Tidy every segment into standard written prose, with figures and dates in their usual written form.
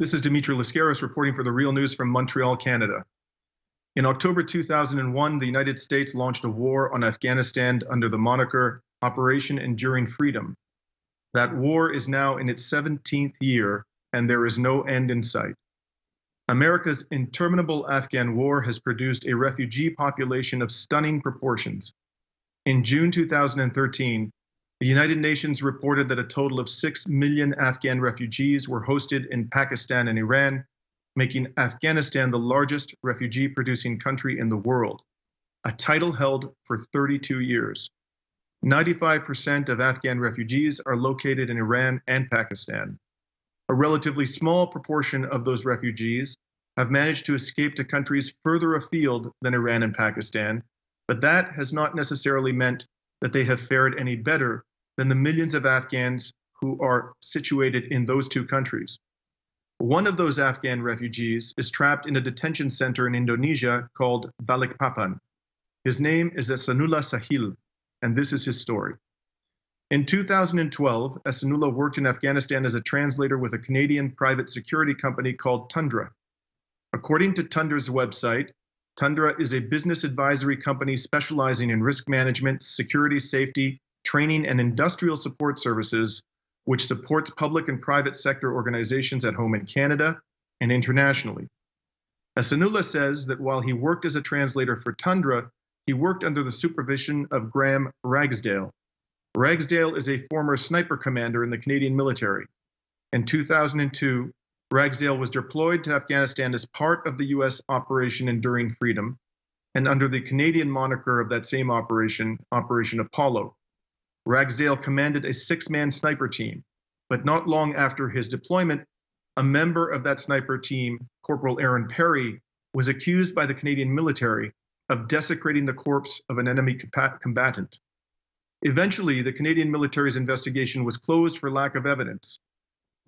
This is Dimitri Lascaris reporting for The Real News from Montreal, Canada. In October 2001, the United States launched a war on Afghanistan under the moniker Operation Enduring Freedom. That war is now in its 17th year, and there is no end in sight. America's interminable Afghan war has produced a refugee population of stunning proportions. In June 2013, the United Nations reported that a total of 6 million Afghan refugees were hosted in Pakistan and Iran, making Afghanistan the largest refugee-producing country in the world, a title held for 32 years. 95% of Afghan refugees are located in Iran and Pakistan. A relatively small proportion of those refugees have managed to escape to countries further afield than Iran and Pakistan, but that has not necessarily meant that they have fared any better than the millions of Afghans who are situated in those two countries. One of those Afghan refugees is trapped in a detention center in Indonesia called Balikpapan. His name is Ehsanullah Sahil, and this is his story. In 2012, Ehsanullah worked in Afghanistan as a translator with a Canadian private security company called Tundra. According to Tundra's website, Tundra is a business advisory company specializing in risk management, security, safety, training, and industrial support services, which supports public and private sector organizations at home in Canada and internationally. Ehsanullah says that while he worked as a translator for Tundra, he worked under the supervision of Graham Ragsdale. Ragsdale is a former sniper commander in the Canadian military. In 2002, Ragsdale was deployed to Afghanistan as part of the U.S. Operation Enduring Freedom, and under the Canadian moniker of that same operation, Operation Apollo. Ragsdale commanded a 6-man sniper team, but not long after his deployment, a member of that sniper team, Corporal Aaron Perry, was accused by the Canadian military of desecrating the corpse of an enemy combatant. Eventually, the Canadian military's investigation was closed for lack of evidence,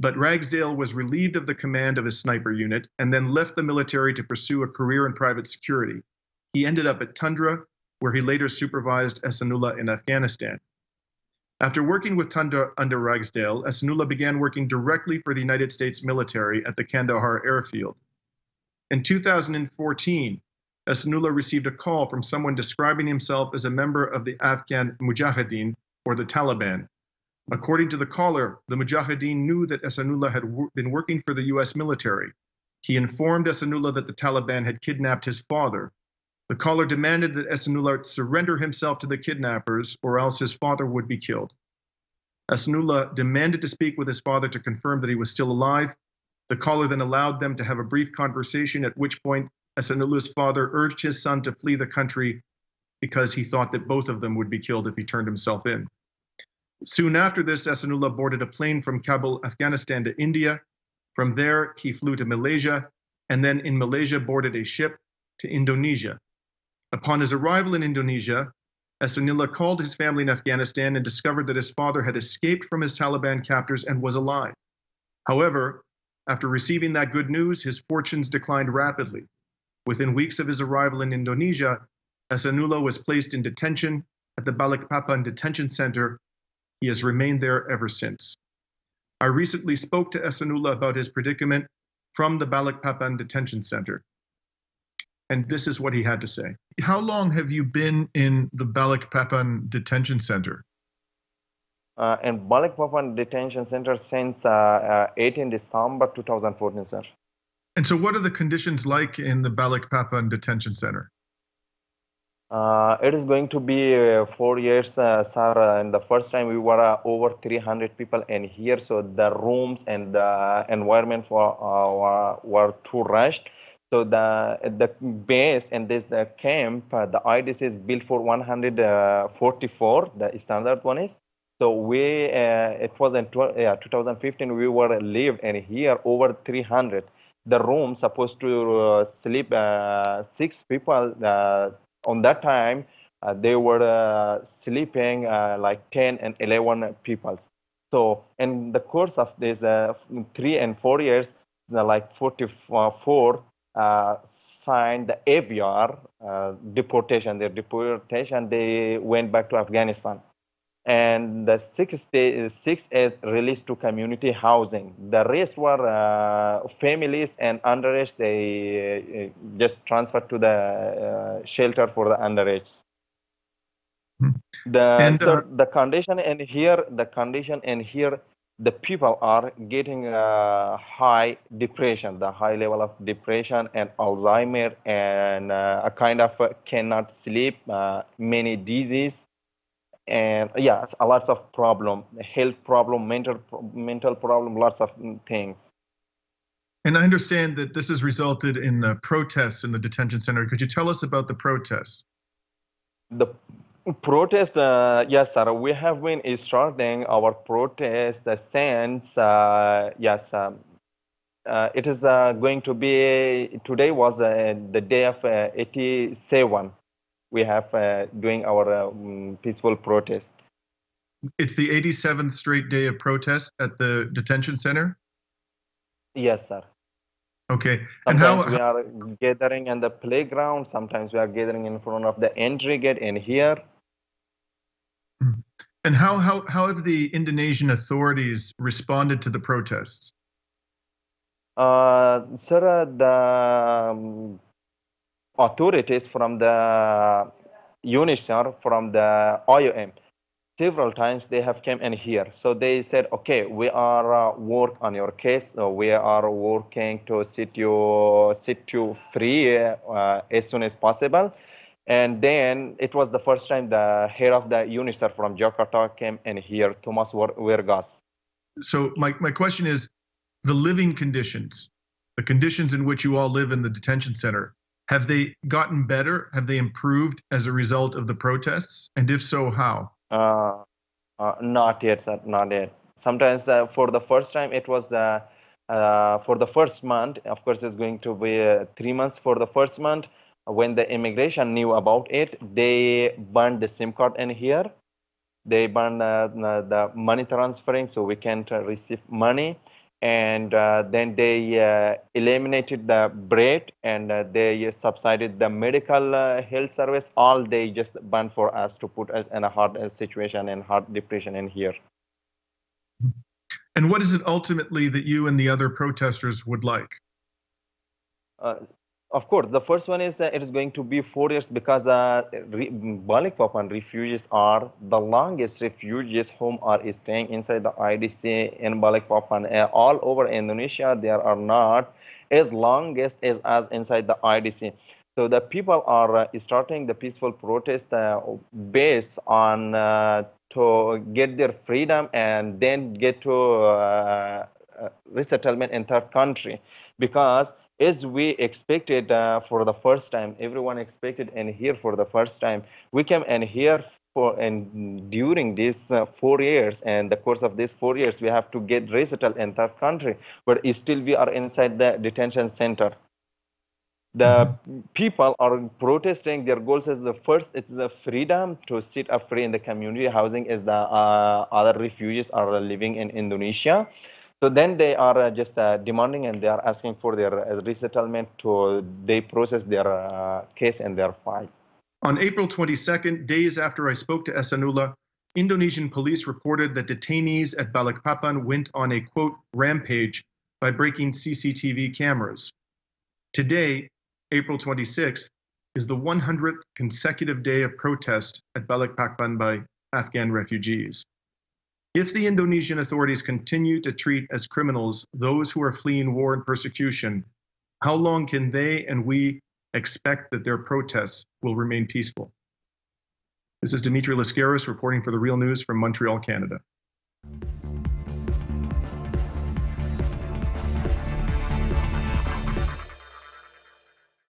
but Ragsdale was relieved of the command of his sniper unit and then left the military to pursue a career in private security. He ended up at Tundra, where he later supervised Ehsanullah in Afghanistan. After working with Tundra under Ragsdale, Ehsanullah began working directly for the United States military at the Kandahar airfield. In 2014, Ehsanullah received a call from someone describing himself as a member of the Afghan Mujahideen, or the Taliban. According to the caller, the Mujahideen knew that Ehsanullah had been working for the US military. He informed Ehsanullah that the Taliban had kidnapped his father. The caller demanded that Ehsanullah surrender himself to the kidnappers, or else his father would be killed. Ehsanullah demanded to speak with his father to confirm that he was still alive. The caller then allowed them to have a brief conversation, at which point Ehsanullah's father urged his son to flee the country because he thought that both of them would be killed if he turned himself in. Soon after this, Ehsanullah boarded a plane from Kabul, Afghanistan to India. From there, he flew to Malaysia, and then in Malaysia boarded a ship to Indonesia. Upon his arrival in Indonesia, Ehsanullah called his family in Afghanistan and discovered that his father had escaped from his Taliban captors and was alive. However, after receiving that good news, his fortunes declined rapidly. Within weeks of his arrival in Indonesia, Ehsanullah was placed in detention at the Balikpapan Detention Center. He has remained there ever since. I recently spoke to Ehsanullah about his predicament from the Balikpapan Detention Center. And this is what he had to say. How long have you been in the Balikpapan Detention Center? In Balikpapan Detention Center since 18 December 2014, sir. And so what are the conditions like in the Balikpapan Detention Center? It is going to be 4 years, sir. And the first time we were over 300 people in here, so the rooms and the environment were too rushed. So the base in this camp, the IDC is built for 144, the standard one is. So it was in 2015, we were live in here over 300. The room supposed to sleep 6 people. On that time, they were sleeping like 10 and 11 people. So in the course of this 3 and 4 years, like 44 signed the AVR deportation. Their deportation, they went back to Afghanistan. and the six is released to community housing. The rest were families and underage. They just transferred to the shelter for the underage. The condition in here, the people are getting high depression, the high level of depression and Alzheimer, and a kind of cannot sleep, many disease, and yes, a lots of problem, health problem, mental problem, lots of things. And I understand that this has resulted in protests in the detention center. Could you tell us about the protests? The protest, yes, sir. We have been starting our protest since, yes, it is going to be, today was the day of 87. We have doing our peaceful protest. It's the 87th straight day of protest at the detention center? Yes, sir. Okay. Sometimes we are gathering in the playground. Sometimes we are gathering in front of the entry gate in here. And how have the Indonesian authorities responded to the protests? Sir, the authorities from the UNICEF, from the IOM, several times they have come in here. So they said, okay, we are work on your case. We are working to set you free as soon as possible. And then it was the first time the head of the UNICEF from Jakarta came in here, Thomas Wergas. So my question is, the living conditions, the conditions in which you all live in the detention center, have they gotten better? Have they improved as a result of the protests? And if so, how? Not yet, sir, not yet. Sometimes for the first time, it was for the first month. Of course, it's going to be 3 months for the first month. When the immigration knew about it, they banned the SIM card in here. They banned the money transferring, so we can't receive money. And then they eliminated the bread, and they subsidized the medical health service. All they just banned for us to put us in a hard situation and hard depression in here. And what is it ultimately that you and the other protesters would like? Of course, the first one is it is going to be 4 years, because Balikpapan refugees are the longest refugees whom are staying inside the IDC in Balikpapan. All over Indonesia, there are not as longest as us inside the IDC. So the people are starting the peaceful protest based on to get their freedom and then get to resettlement in third country, because as we expected for the first time, everyone expected in here for the first time. We came in here during these 4 years, and the course of these 4 years, we have to get resettled in third country, but still we are inside the detention center. The people are protesting. Their goals is the first, it's the freedom to sit up free in the community housing as the other refugees are living in Indonesia. So then they are just demanding, and they are asking for their resettlement to they process their case and their file. On April 22nd, days after I spoke to Ehsanullah, Indonesian police reported that detainees at Balikpapan went on a, quote, rampage by breaking CCTV cameras. Today, April 26th, is the 100th consecutive day of protest at Balikpapan by Afghan refugees. If the Indonesian authorities continue to treat as criminals those who are fleeing war and persecution, how long can they and we expect that their protests will remain peaceful? This is Dimitri Lascaris reporting for The Real News from Montreal, Canada.